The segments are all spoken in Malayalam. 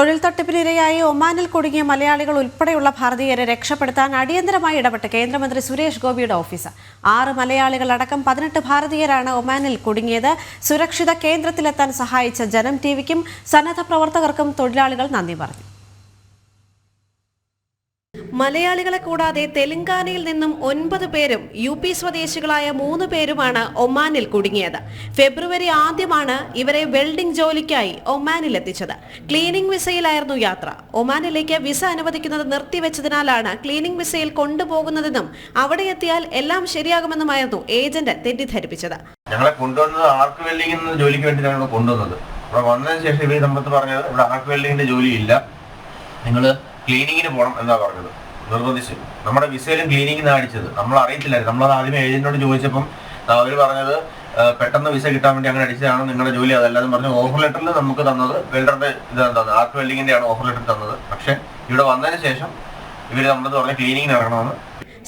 തൊഴിൽ തട്ടിപ്പിനിരയായി ഒമാനിൽ കുടുങ്ങിയ മലയാളികൾ ഉൾപ്പെടെയുള്ള ഭാരതീയരെ രക്ഷപ്പെടുത്താൻ അടിയന്തരമായി ഇടപെട്ട് കേന്ദ്രമന്ത്രി സുരേഷ് ഗോപിയുടെ ഓഫീസ്. 6 മലയാളികളടക്കം 18 ഭാരതീയരാണ് ഒമാനിൽ കുടുങ്ങിയത്. സുരക്ഷിത കേന്ദ്രത്തിലെത്താൻ സഹായിച്ച ജനം ടിവിക്കും സന്നദ്ധ പ്രവർത്തകർക്കും തൊഴിലാളികൾ നന്ദി പറഞ്ഞു. മലയാളികളെ കൂടാതെ തെലങ്കാനയിൽ നിന്നും 9 പേരും UP സ്വദേശികളായ 3 പേരുമാണ് ഒമാനിൽ കുടുങ്ങിയത്. ഫെബ്രുവരി ആദ്യമാണ് ഇവരെ വെൽഡിംഗ് ജോലിക്കായി ഒമാനിൽ എത്തിച്ചത്. ക്ലീനിംഗ് വിസയിലായിരുന്നു യാത്ര. ഒമാനിലേക്ക് വിസ അനുവദിക്കുന്നത് നിർത്തിവെച്ചതിനാലാണ് ക്ലീനിംഗ് വിസയിൽ കൊണ്ടുപോകുന്നതെന്നും അവിടെ എത്തിയാൽ എല്ലാം ശരിയാകുമെന്നുമായിരുന്നു ഏജന്റ് തെറ്റിദ്ധരിപ്പിച്ചത്. ഞങ്ങളെ കൊണ്ടുവന്നത് ആർക്ക് വെൽഡിംഗ് ജോലിക്ക് വേണ്ടിയിട്ടാണ് കൊണ്ടുവന്നത്. ഇവിടെ വന്നതിന് ശേഷം ഇവർ നമ്മൾ പറഞ്ഞത് ഇവിടെ ആർക്ക് വെൽഡിങ്ങിന്റെ ജോലിയില്ല, നിങ്ങൾ ക്ലീനിങ്ങിന് പോകണം എന്നാ പറഞ്ഞത്. നിർബന്ധിച്ചു. നമ്മുടെ വിസയിലും ക്ലീനിങ്ങിന് അടിച്ചത് നമ്മൾ അറിയത്തില്ലായിരുന്നു. നമ്മളത് ആദ്യമേ ഏജന്റിനോട് ചോദിച്ചപ്പം അവർ പറഞ്ഞത് പെട്ടെന്ന് വിസ കിട്ടാൻ വേണ്ടി അങ്ങനെ അടിച്ചതാണ്, നിങ്ങളുടെ ജോലി അതല്ലാതെ പറഞ്ഞ് ഓഫർ ലെറ്ററിൽ നമുക്ക് തന്നത് വെൽഡറുടെ ഇതാണ് തന്നത്, ആർക്ക് വെൽഡിങ്ങിന്റെ ആണ് ഓഫർ ലെറ്റർ തന്നത്. പക്ഷെ ഇവിടെ വന്നതിന് ശേഷം ഇവർ നമ്മളത് പറഞ്ഞ ക്ലീനിങ്ങിന് ഇറങ്ങണമെന്ന്.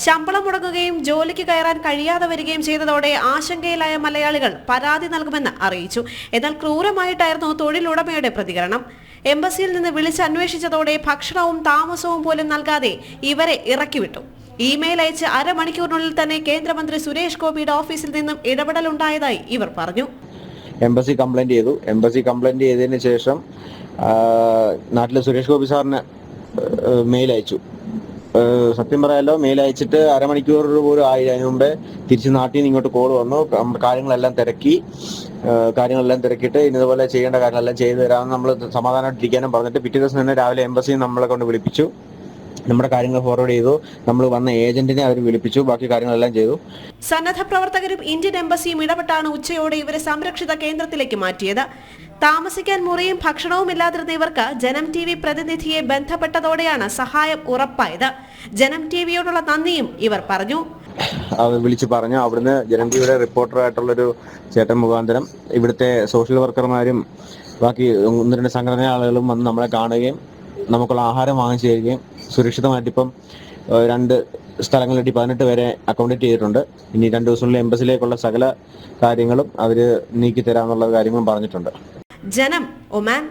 ശമ്പളം മുടങ്ങുകയും ജോലിക്ക് കയറാൻ കഴിയാതെ വരികയും ചെയ്തതോടെ ആശങ്കയിലായ മലയാളികൾ പരാതി നൽകുമെന്ന് അറിയിച്ചു. എന്നാൽ ക്രൂരമായിട്ടായിരുന്നു തൊഴിലുടമയുടെ പ്രതികരണം. എംബസിയിൽ നിന്ന് വിളിച്ചന്വേഷിച്ചതോടെ ഭക്ഷണവും താമസവും പോലും നൽകാതെ ഇവരെ ഇറക്കിവിട്ടു. ഇമെയിൽ അയച്ച് അരമണിക്കൂറിനുള്ളിൽ തന്നെ കേന്ദ്രമന്ത്രി സുരേഷ് ഗോപിയുടെ ഓഫീസിൽ നിന്നും ഇടപെടലുണ്ടായതായി ഇവർ പറഞ്ഞു. എംബസി കംപ്ലൈന്റ് ചെയ്തതിന് ശേഷം നാട്ടിലെ സുരേഷ് ഗോപി സാറിന് മെയിൽ അയച്ചു. സത്യം പറയാലോ, മെയിൽ അയച്ചിട്ട് അരമണിക്കൂർ പോലും ആയി. അതിന് മുമ്പേ തിരിച്ച് നാട്ടിൽ നിന്ന് ഇങ്ങോട്ട് കോൾ വന്നു. കാര്യങ്ങളെല്ലാം തിരക്കിയിട്ട് ഇതുപോലെ ചെയ്യേണ്ട കാര്യങ്ങളെല്ലാം ചെയ്തു തരാമെന്ന് നമ്മൾ സമാധാനമായിട്ടിരിക്കാനും പറഞ്ഞിട്ട് പിറ്റേ ദിവസം തന്നെ രാവിലെ എംബസി നമ്മളെ കൊണ്ട് വിളിപ്പിച്ചു. നമ്മുടെ കാര്യങ്ങൾ ഫോർവേഡ് ചെയ്തു. നമ്മൾ വന്ന ഏജന്റിനെ അവർ വിളിപ്പിച്ചു. ബാക്കി കാര്യങ്ങളെല്ലാം ചെയ്തു. സന്നദ്ധ പ്രവർത്തകരും ഇന്ത്യൻ എംബസിയും ഇടപെട്ടാണ് ഉച്ചയോടെ ഇവരെ സംരക്ഷിത കേന്ദ്രത്തിലേക്ക് മാറ്റിയത്. താമസിക്കാൻ മുറിയും ഭക്ഷണവും ഇല്ലാതിരുന്ന ഇവർക്ക് ജനം TV പ്രതിനിധിയെ ബന്ധപ്പെട്ടതോടെയാണ് സഹായം ഉറപ്പായത്. ജനം TVയോടുള്ള നന്ദിയും ഇവർ പറഞ്ഞു. വിളിച്ചു പറഞ്ഞു. അവിടുന്ന് ജനം TVയുടെ റിപ്പോർട്ടറായിട്ടുള്ളൊരു ചേട്ടൻ മുഖാന്തരം ഇവിടുത്തെ സോഷ്യൽ വർക്കർമാരും ബാക്കി 1-2 സംഘടനാ ആളുകളും വന്ന് നമ്മളെ കാണുകയും നമുക്കുള്ള ആഹാരം വാങ്ങിച്ചു തരികയും സുരക്ഷിതമായിട്ട് ഇപ്പം 2 സ്ഥലങ്ങളിലെത്തി 18 പേരെ അക്കോമഡേറ്റ് ചെയ്തിട്ടുണ്ട്. ഇനി 2 ദിവസത്തിനുള്ളിൽ എംബസിയിലേക്കുള്ള സകല കാര്യങ്ങളും അവർ നീക്കി തരാമെന്നുള്ള കാര്യങ്ങളും പറഞ്ഞിട്ടുണ്ട്. ജനം ഒമാൻ.